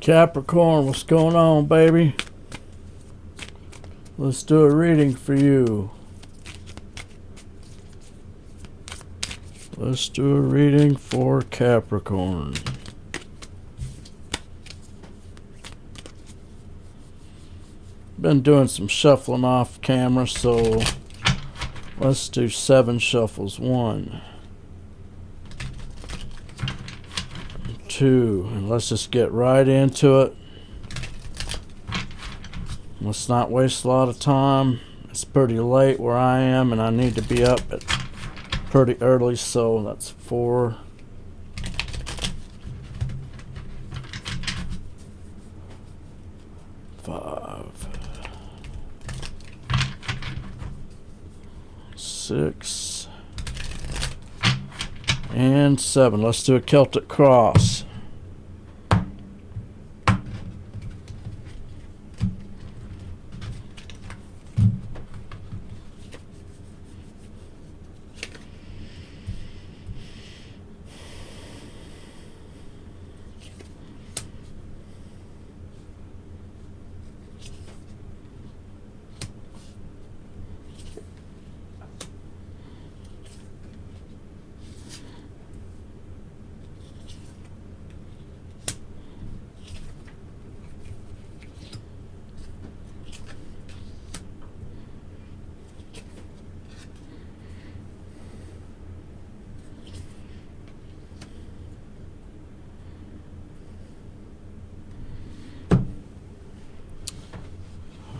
Capricorn, what's going on, baby? Let's do a reading for you. Let's do a reading for Capricorn. Been doing some shuffling off camera, so let's do 7 shuffles. 1, 2, and let's just get right into it. Let's not waste a lot of time. It's pretty late where I am, and I need to be up at pretty early, so that's 4, 5, 6, and 7. Let's do a Celtic cross.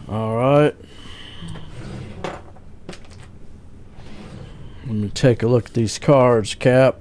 All right. Let me take a look at these cards, Cap.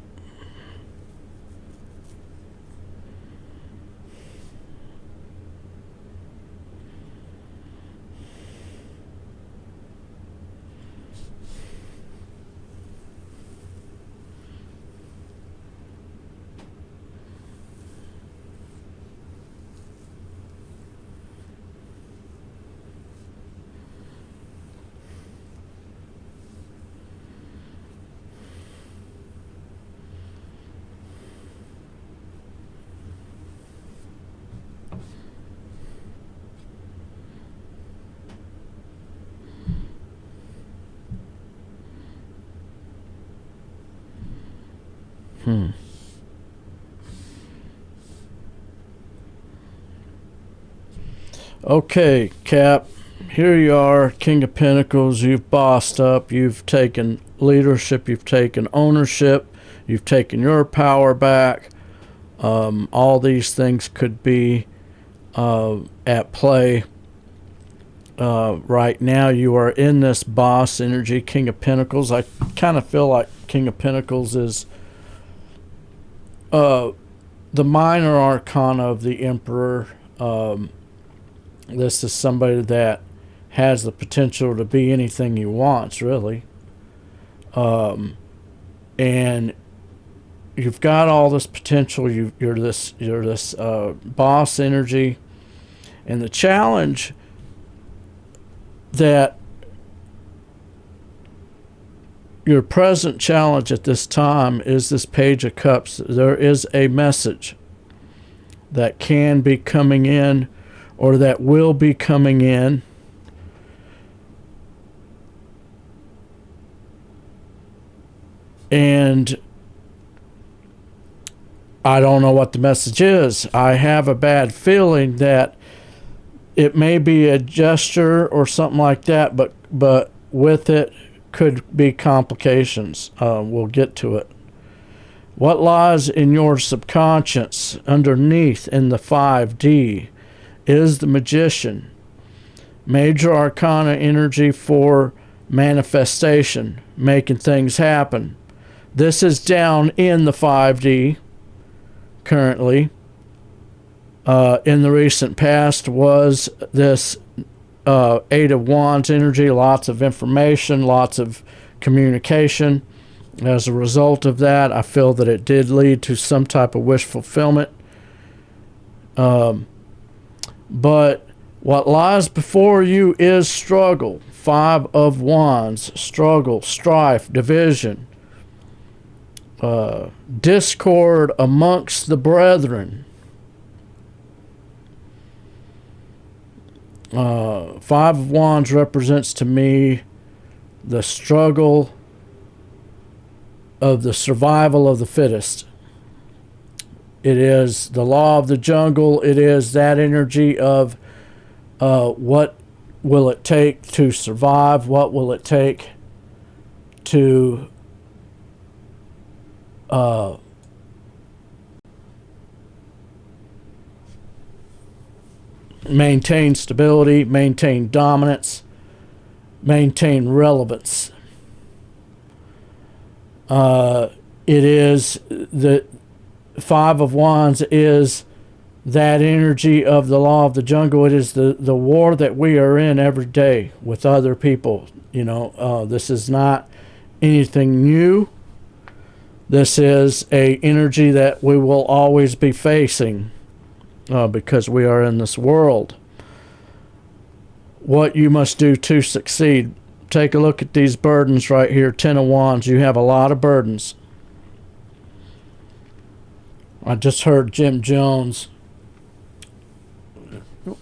Okay, Cap, here you are, King of Pentacles. You've bossed up, you've taken leadership, you've taken ownership, you've taken your power back. All these things could be at play right now. You are in this boss energy, King of Pentacles. I kind of feel like King of Pentacles is the minor arcana of the Emperor. This is somebody that has the potential to be anything he wants, really. And you've got all this potential. You're this boss energy, and the challenge that your present challenge at this time is this Page of Cups. There is a message that can be coming in, or that will be coming in, and I don't know what the message is. I have a bad feeling that it may be a gesture or something like that, but with it could be complications. We'll get to it. What lies in your subconscious underneath in the 5D is the Magician. Major arcana energy for manifestation, making things happen. This is down in the 5D currently. In the recent past was this 8 of Wands energy, lots of information, lots of communication. As a result of that, I feel that it did lead to some type of wish fulfillment. But what lies before you is struggle. 5 of Wands, struggle, strife, division, discord amongst the brethren. Five of Wands represents to me the struggle of the survival of the fittest. It is the law of the jungle. It is that energy of what will it take to survive? What will it take to maintain stability, maintain dominance, maintain relevance. It is the Five of Wands is that energy of the law of the jungle. It is the war that we are in every day with other people. This is not anything new. This is a energy that we will always be facing because we are in this world. What you must do to succeed. Take a look at these burdens right here. 10 of Wands. You have a lot of burdens. I just heard Jim Jones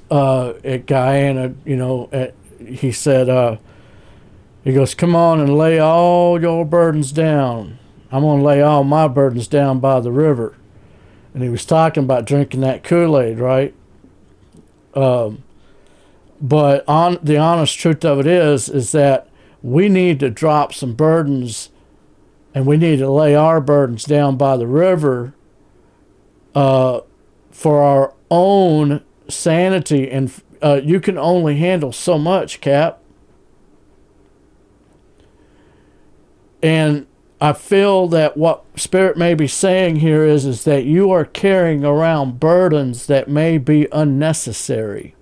at Guyana, he said, he goes, come on and lay all your burdens down. I'm going to lay all my burdens down by the river. And he was talking about drinking that Kool-Aid, right? But on the honest truth of it is that we need to drop some burdens, and we need to lay our burdens down by the river for our own sanity. And you can only handle so much, Cap. And I feel that what Spirit may be saying here is that you are carrying around burdens that may be unnecessary.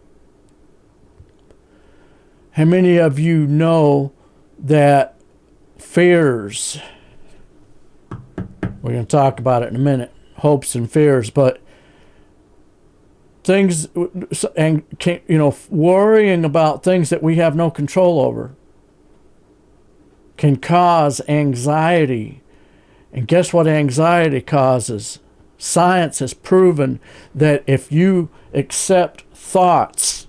How many of you know that fears, we're going to talk about it in a minute, hopes and fears, but things, and worrying about things that we have no control over can cause anxiety. And guess what anxiety causes? Science has proven that if you accept thoughts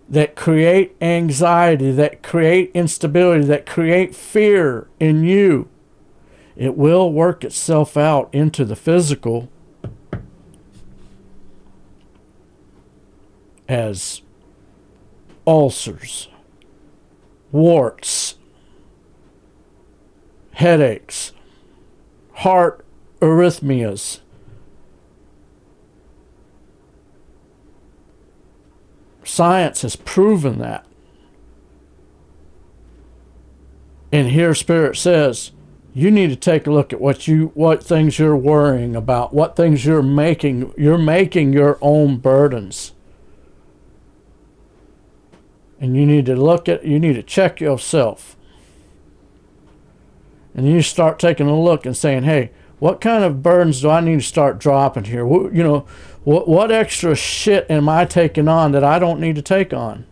that create anxiety, that create instability, that create fear in you, it will work itself out into the physical as ulcers, warts, headaches, heart arrhythmias, science has proven that. And here Spirit says, you need to take a look at what things you're worrying about, what things you're making. You're making your own burdens. And you need to check yourself. And you start taking a look and saying, hey, what kind of burdens do I need to start dropping here? What extra shit am I taking on that I don't need to take on?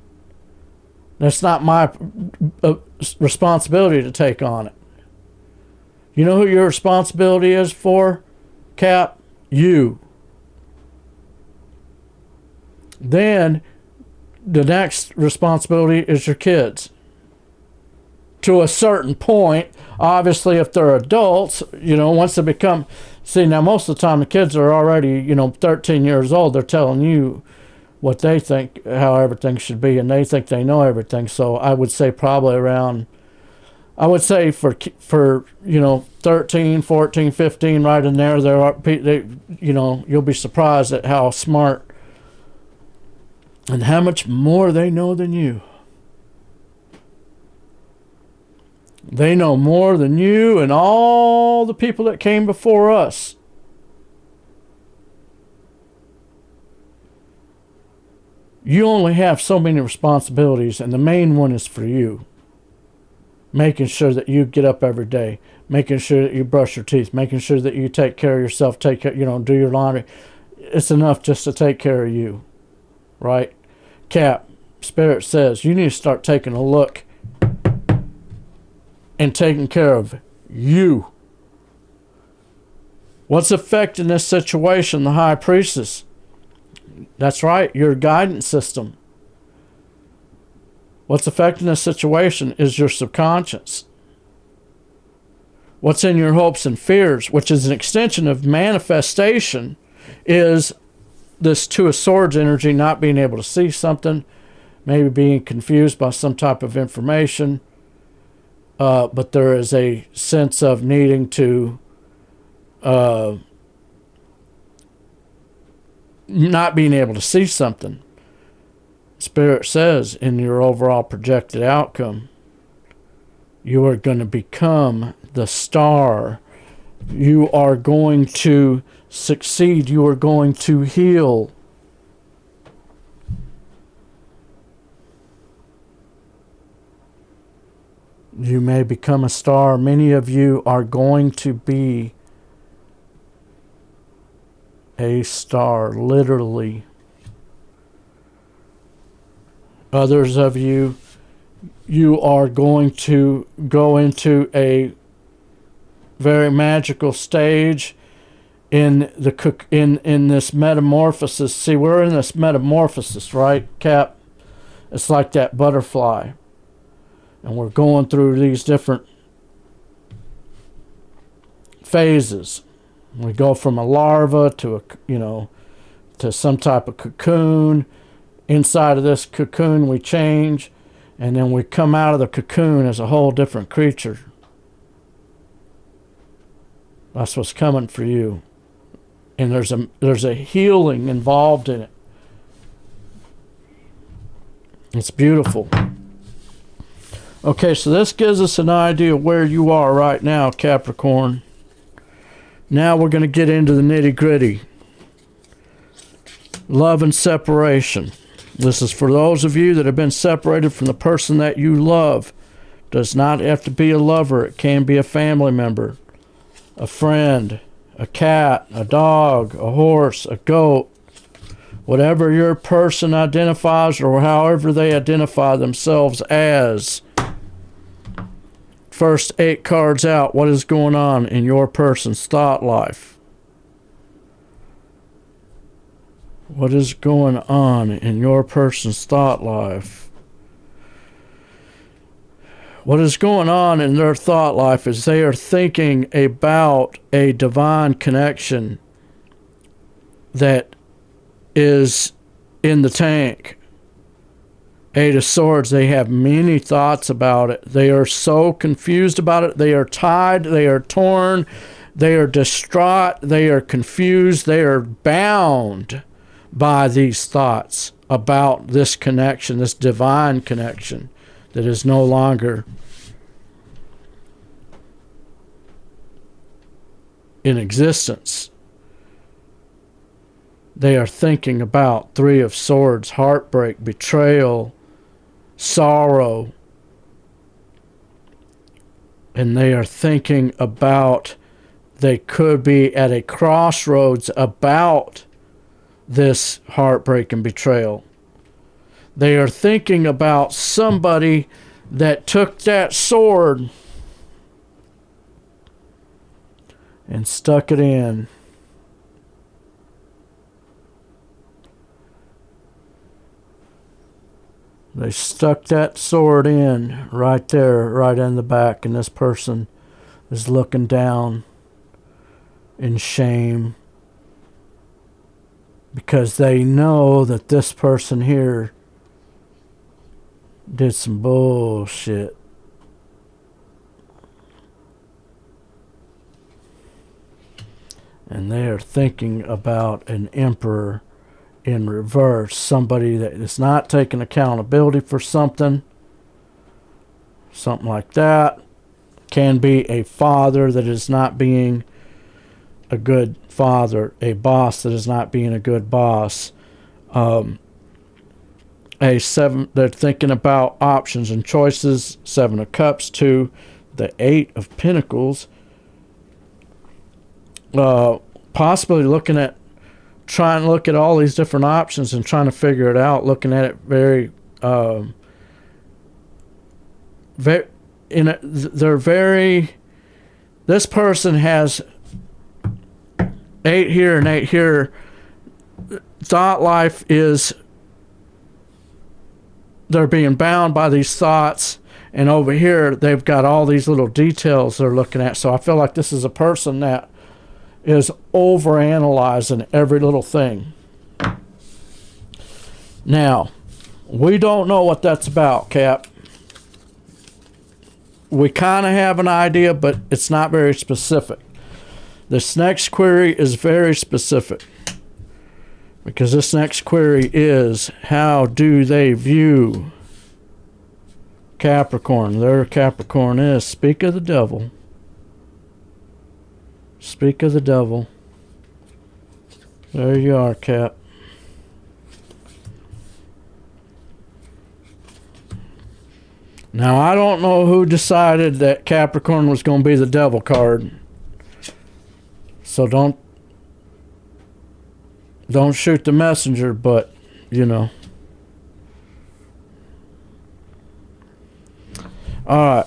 That's not my responsibility to take on it. You know who your responsibility is for, Cap? You. Then the next responsibility is your kids. To a certain point, obviously, if they're adults, once they become, now most of the time the kids are already, 13 years old. They're telling you what they think, how everything should be, and they think they know everything. So I would say probably around, for 13, 14, 15, right in there, you'll be surprised at how smart and how much more they know than you. They know more than you and all the people that came before us. You only have so many responsibilities, and the main one is for you. Making sure that you get up every day, making sure that you brush your teeth, making sure that you take care of yourself, do your laundry. It's enough just to take care of you, right? Cap, Spirit says you need to start taking a look and taking care of you. What's affecting this situation? The High Priestess. That's right, your guidance system. What's affecting the situation is your subconscious. What's in your hopes and fears, which is an extension of manifestation, is this Two of Swords energy, not being able to see something, maybe being confused by some type of information, but there is a sense of needing to not being able to see something. Spirit says in your overall projected outcome, you are going to become the star. You are going to succeed. You are going to heal. You may become a star. Many of you are going to be a star, literally. Others of you, you are going to go into a very magical stage in this metamorphosis. See, we're in this metamorphosis, right, Cap? It's like that butterfly. And we're going through these different phases. We go from a larva to to some type of cocoon. Inside of this cocoon we change, and then we come out of the cocoon as a whole different creature. That's what's coming for you. And there's a healing involved in it. It's beautiful. Okay, so this gives us an idea of where you are right now, Capricorn. Now we're going to get into the nitty-gritty. Love and separation. This is for those of you that have been separated from the person that you love. Does not have to be a lover. It can be a family member, a friend, a cat, a dog, a horse, a goat. Whatever your person identifies or however they identify themselves as. First 8 cards out. What is going on in your person's thought life? What is going on in your person's thought life? What is going on in their thought life is they are thinking about a divine connection that is in the tank. 8 of Swords, they have many thoughts about it. They are so confused about it. They are tied. They are torn. They are distraught. They are confused. They are bound by these thoughts about this connection, this divine connection that is no longer in existence. They are thinking about 3 of Swords, heartbreak, betrayal, sorrow. And they are thinking about, they could be at a crossroads about this heartbreak and betrayal. They are thinking about somebody that took that sword and stuck it in. They stuck that sword in right there, right in the back, and this person is looking down in shame because they know that this person here did some bullshit. And they are thinking about an emperor in reverse, somebody that is not taking accountability for something like that. Can be a father that is not being a good father, a boss that is not being a good boss. A 7, they're thinking about options and choices. 7 of Cups to the 8 of Pentacles. Possibly trying to look at all these different options and trying to figure it out, looking at it very this person has 8 here and 8 here. thought life is, they're being bound by these thoughts, and over here they've got all these little details they're looking at. So I feel like this is a person that is overanalyzing every little thing. Now, we don't know what that's about, Cap. We kind of have an idea, but it's not very specific. This next query is very specific, because this next query is, how do they view Capricorn? Their Capricorn is, speak of the devil. Speak of the devil. There you are, Cap. Now, I don't know who decided that Capricorn was going to be the devil card. So don't shoot the messenger, but, you know. All right.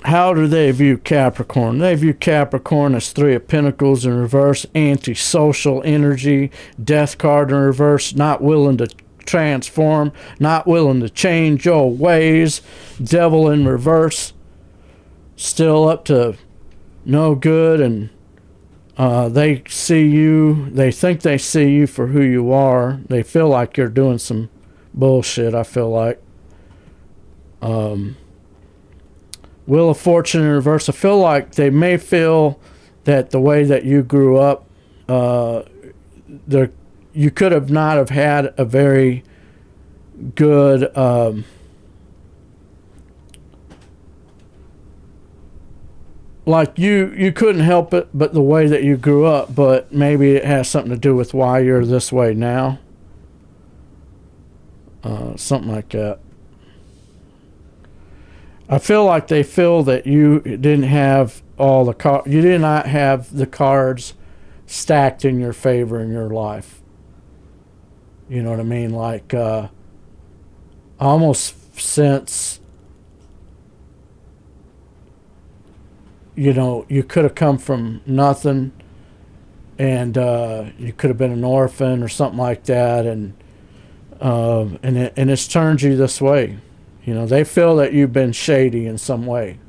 How do they view Capricorn? They view Capricorn as Three of Pentacles in reverse, antisocial energy, Death card in reverse, not willing to transform, not willing to change your ways, Devil in reverse, still up to no good, and they see you, they think they see you for who you are. They feel like you're doing some bullshit, I feel like. Wheel of Fortune in reverse. I feel like they may feel that the way that you grew up, you could have not have had a very good like you couldn't help it but the way that you grew up, but maybe it has something to do with why you're this way now. Something like that. I feel like they feel that you didn't have all the you did not have the cards stacked in your favor in your life. You know what I mean? Like almost since, you know, you could have come from nothing, and you could have been an orphan or something like that, and it's turned you this way. You know, they feel that you've been shady in some way.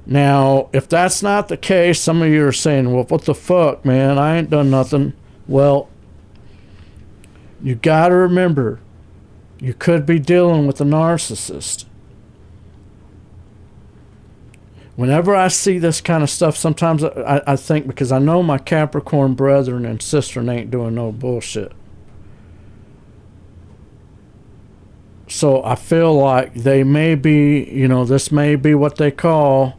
Now, if that's not the case, some of you are saying, well, what the fuck, man? I ain't done nothing. Well, you got to remember, you could be dealing with a narcissist. Whenever I see this kind of stuff, sometimes I think, because I know my Capricorn brethren and sister ain't doing no bullshit. So I feel like they may be, you know, this may be what they call,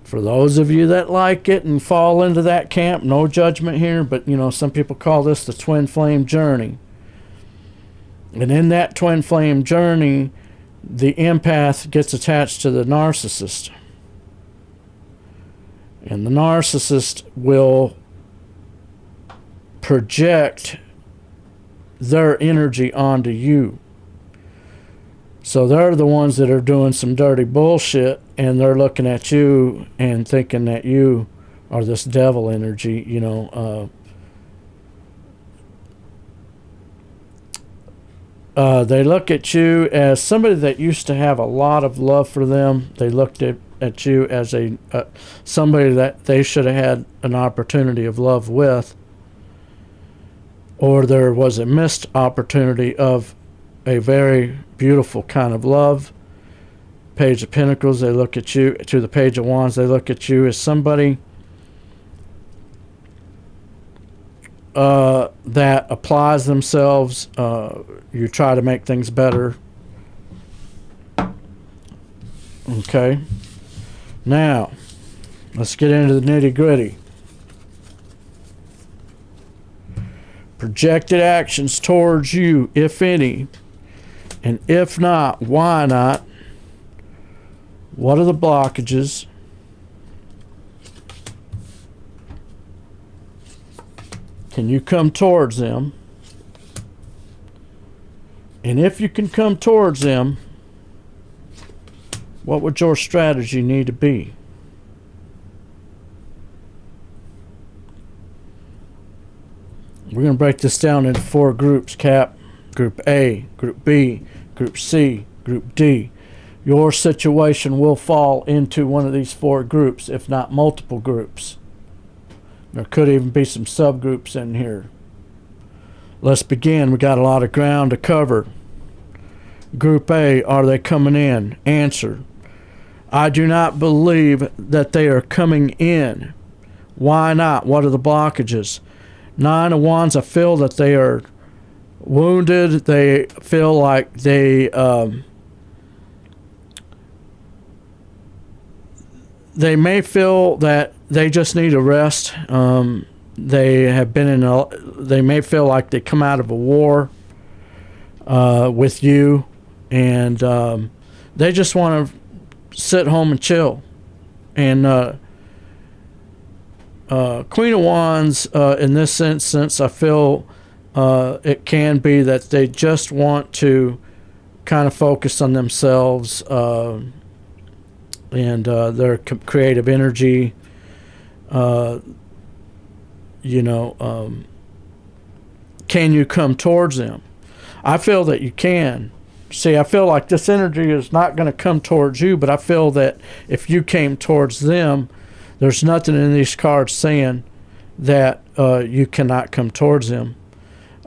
for those of you that like it and fall into that camp, no judgment here, but, you know, some people call this the twin flame journey. And in that twin flame journey, the empath gets attached to the narcissist. And the narcissist will project their energy onto you. So they're the ones that are doing some dirty bullshit, and they're looking at you and thinking that you are this devil energy, you know. They look at you as somebody that used to have a lot of love for them. They looked at you as somebody that they should have had an opportunity of love with, or there was a missed opportunity of a very beautiful kind of love. Page of Pentacles, they look at you, to the Page of Wands, they look at you as somebody that applies themselves. You try to make things better. Okay. Now, let's get into the nitty-gritty. Projected actions towards you, if any. And if not, why not? What are the blockages? Can you come towards them? And if you can come towards them, what would your strategy need to be? We're going to break this down into 4 groups, Cap. Group A, Group B, Group C, Group D. Your situation will fall into one of these 4 groups, if not multiple groups. There could even be some subgroups in here. Let's begin. We got a lot of ground to cover. Group A, are they coming in? Answer: I do not believe that they are coming in. Why not? What are the blockages? 9 of Wands, I feel that they are wounded. They feel like they may feel that they just need a rest. They have been they may feel like they come out of a war with you, and they just want to sit home and chill. And Queen of Wands, in this instance, I feel it can be that they just want to kind of focus on themselves and their creative energy. Can you come towards them? I feel that you can. See, I feel like this energy is not going to come towards you, but I feel that if you came towards them, there's nothing in these cards saying that you cannot come towards them.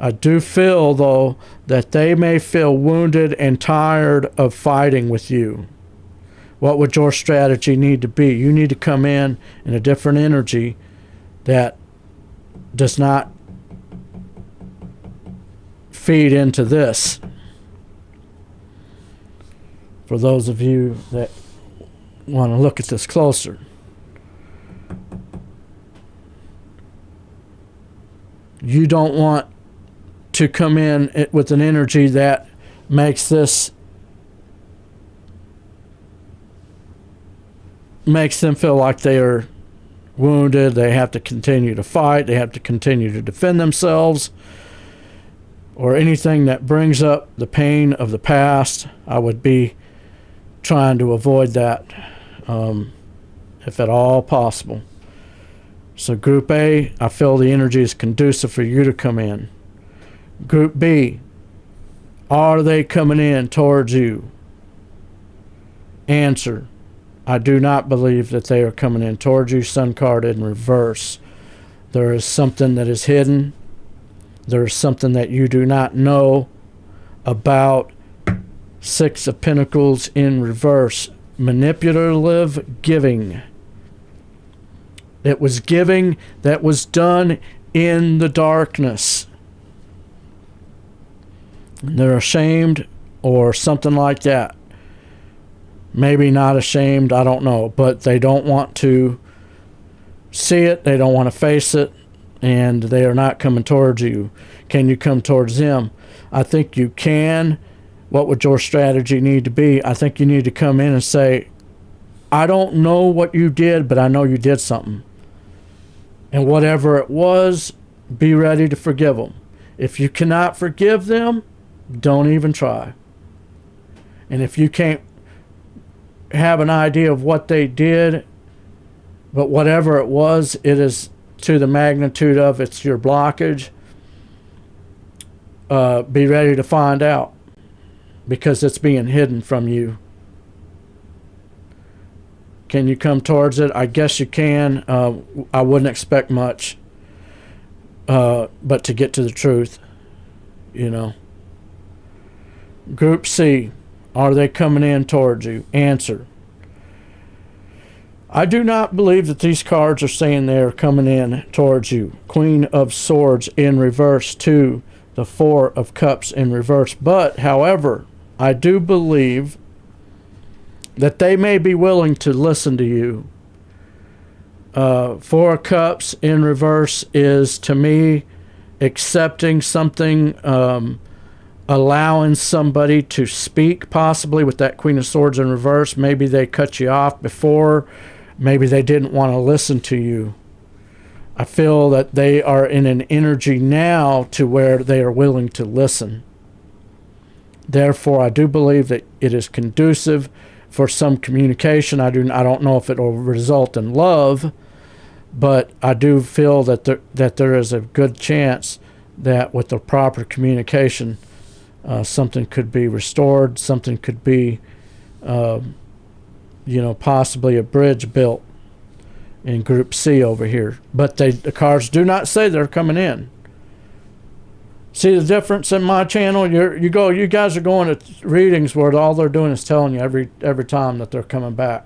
I do feel, though, that they may feel wounded and tired of fighting with you. What would your strategy need to be? You need to come in a different energy that does not feed into this. For those of you that want to look at this closer. You don't want to come in with an energy that makes them feel like they are wounded. They have to continue to fight. They have to continue to defend themselves, or anything that brings up the pain of the past. I would be trying to avoid that if at all possible. So Group A, I feel the energy is conducive for you to come in. Group B, are they coming in towards you? Answer: I do not believe that they are coming in towards you. Sun card in reverse. There is something that is hidden. There is something that you do not know about. 6 of Pentacles in reverse. Manipulative giving. It was giving that was done in the darkness. They're ashamed or something like that. Maybe not ashamed, I don't know. But they don't want to see it. They don't want to face it. And they are not coming towards you. Can you come towards them? I think you can. What would your strategy need to be? I think you need to come in and say, I don't know what you did, but I know you did something. And whatever it was, be ready to forgive them. If you cannot forgive them, don't even try. And if you can't have an idea of what they did, but whatever it was, it is to the magnitude of it's your blockage, be ready to find out, because it's being hidden from you. Can you come towards it? I guess you can. I wouldn't expect much, but to get to the truth, Group C, are they coming in towards you? Answer: I do not believe that these cards are saying they are coming in towards you. Queen of Swords in reverse to the 4 of Cups in reverse. But, however, I do believe that they may be willing to listen to you. 4 of Cups in reverse is, to me, accepting something, allowing somebody to speak, possibly with that Queen of Swords in reverse. Maybe they cut you off before. Maybe they didn't want to listen to you. I feel that they are in an energy now to where they are willing to listen. Therefore, I do believe that it is conducive for some communication. I don't know if it will result in love, but I do feel that there is a good chance that with the proper communication, something could be restored, something could be, possibly a bridge built in Group C over here. But the cards do not say they're coming in. See the difference in my channel? You guys are going to readings where all they're doing is telling you every time that they're coming back.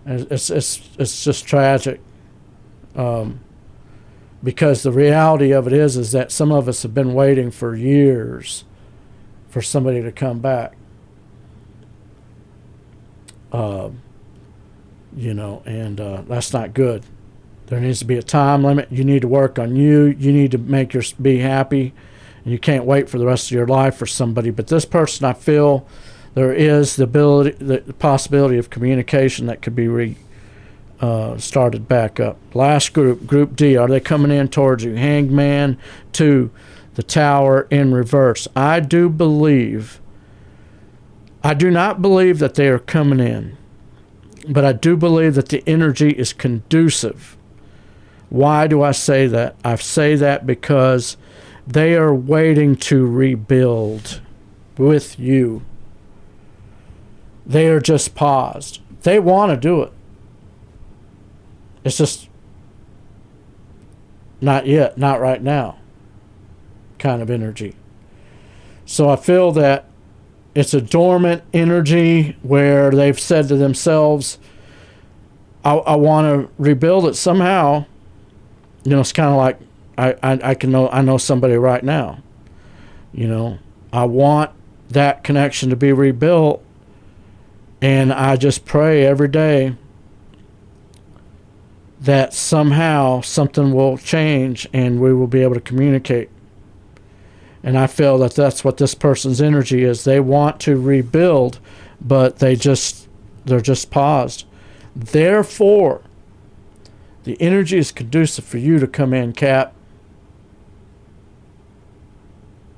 And it's just tragic. Because the reality of it is that some of us have been waiting for years for somebody to come back. That's not good. There needs to be a time limit. You need to work on you. You need to be happy. And you can't wait for the rest of your life for somebody. But this person, I feel there is the possibility of communication that could be started back up. Last group, Group D, are they coming in towards you? Hangman, 2, the Tower in reverse. I do not believe that they are coming in, but I do believe that the energy is conducive. Why do I say that? I say that because they are waiting to rebuild with you. They are just paused. They want to do it. It's just not yet, not right now kind of energy. So I feel that it's a dormant energy where they've said to themselves, I want to rebuild it somehow. It's kind of like I know somebody right now. I want that connection to be rebuilt, and I just pray every day that somehow something will change and we will be able to communicate. And I feel that that's what this person's energy is. They want to rebuild, but they're just paused. Therefore, the energy is conducive for you to come in, Cap.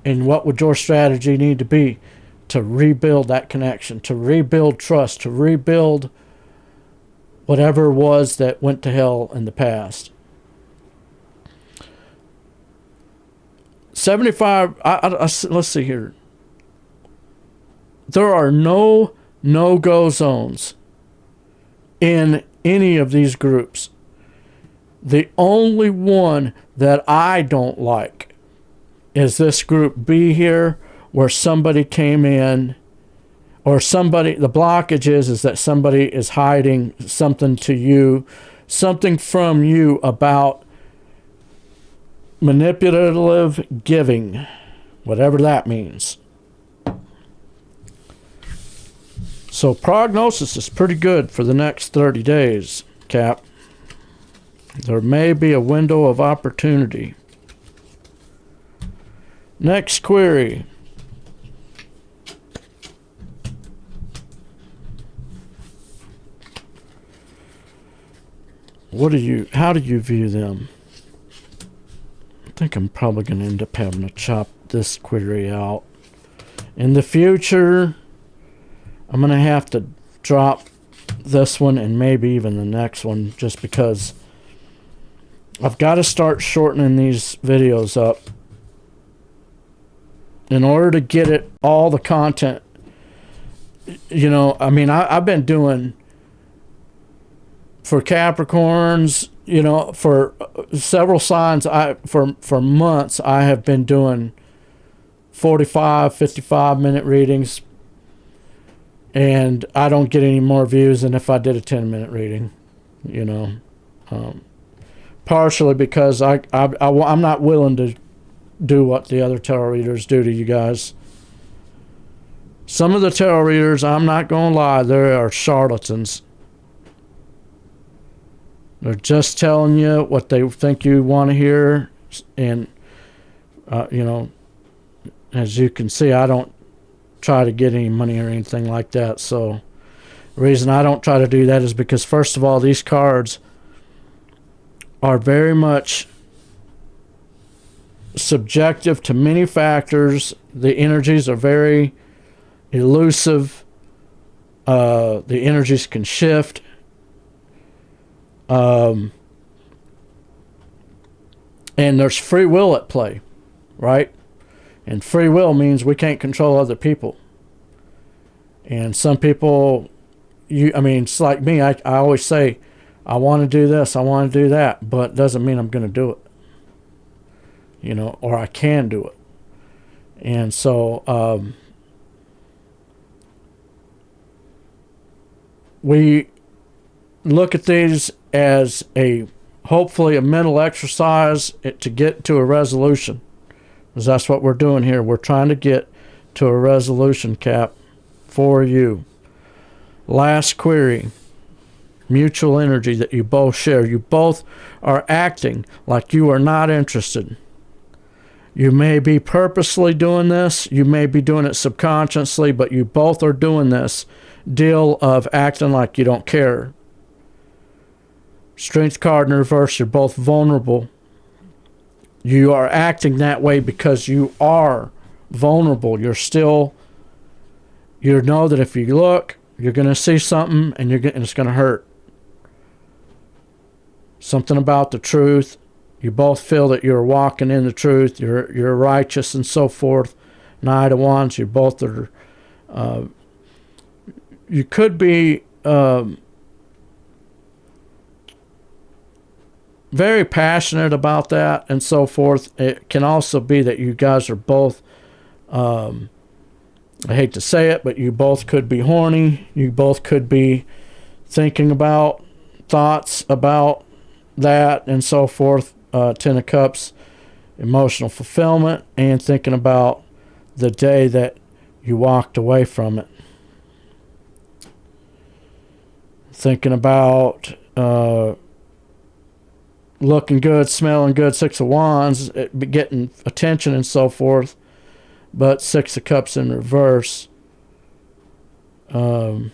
And what would your strategy need to be to rebuild that connection, to rebuild trust, to rebuild whatever it was that went to hell in the past? 75, let's see here. There are no-go zones in any of these groups. The only one that I don't like is this Group B here, where somebody came in, or the blockage is that somebody is hiding something to you, something from you about manipulative giving, whatever that means. So prognosis is pretty good for the next 30 days, Cap. There may be a window of opportunity. Next query. How do you view them? I think I'm probably going to end up having to chop this query out. In the future, I'm going to have to drop this one and maybe even the next one, just because I've got to start shortening these videos up in order to get all the content. I've been doing for Capricorns, for several signs, for months I have been doing 45, 55-minute readings, and I don't get any more views than if I did a 10-minute reading, partially because I'm not willing to do what the other tarot readers do to you guys. Some of the tarot readers, I'm not going to lie, they are charlatans. They're just telling you what they think you want to hear. And, as you can see, I don't try to get any money or anything like that. So the reason I don't try to do that is because, first of all, these cards are very much subjective to many factors. The energies are very elusive. The energies can shift. And there's free will at play, right? And free will means we can't control other people. And some people, it's like me. I always say, I want to do this, I want to do that, but it doesn't mean I'm going to do it. Or I can do it. And so we look at these as hopefully a mental exercise to get to a resolution. Because that's what we're doing here. We're trying to get to a resolution, Cap, for you. Last query. Mutual energy that you both share. You both are acting like you are not interested. You may be purposely doing this. You may be doing it subconsciously, but you both are doing this deal of acting like you don't care. Strength card in reverse, you're both vulnerable. You are acting that way because you are vulnerable. You know that if you look, you're going to see something and it's going to hurt. Something about the truth. You both feel that you're walking in the truth. You're righteous and so forth. Knight of Wands, you both are. You could be very passionate about that and so forth. It can also be that you guys are both, I hate to say it, but you both could be horny. You both could be thinking about thoughts about that and so forth. Ten of Cups, emotional fulfillment, and thinking about the day that you walked away from it. Thinking about looking good, smelling good, Six of Wands, getting attention and so forth. But Six of Cups in reverse. I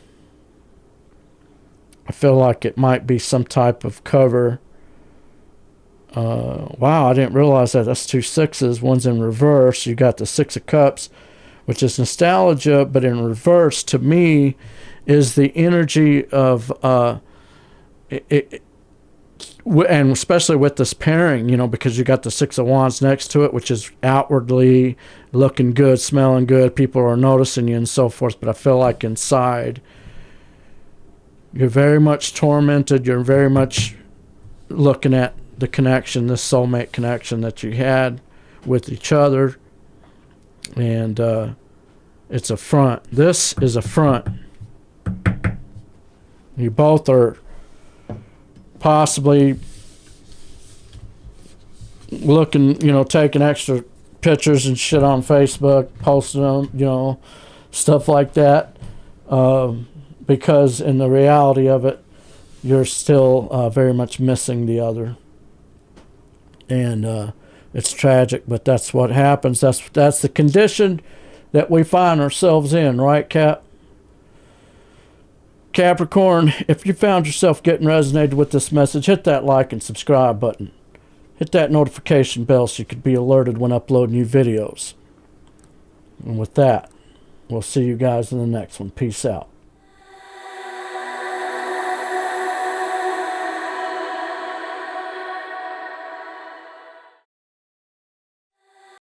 feel like it might be some type of cover. Wow, I didn't realize that. That's two sixes. One's in reverse. You got the Six of Cups, which is nostalgia, but in reverse to me is the energy of and especially with this pairing, because you got the Six of Wands next to it, which is outwardly looking good, smelling good, people are noticing you and so forth, but I feel like inside you're very much tormented. You're very much looking at the connection, this soulmate connection that you had with each other, and it's a front. This is a front. You both are possibly looking, taking extra pictures and shit on Facebook, posting them, stuff like that, because in the reality of it, you're still very much missing the other. And it's tragic, but that's what happens. That's the condition that we find ourselves in, right, Cap? Capricorn, if you found yourself getting resonated with this message, hit that like and subscribe button. Hit that notification bell so you could be alerted when I upload new videos. And with that, we'll see you guys in the next one. Peace out.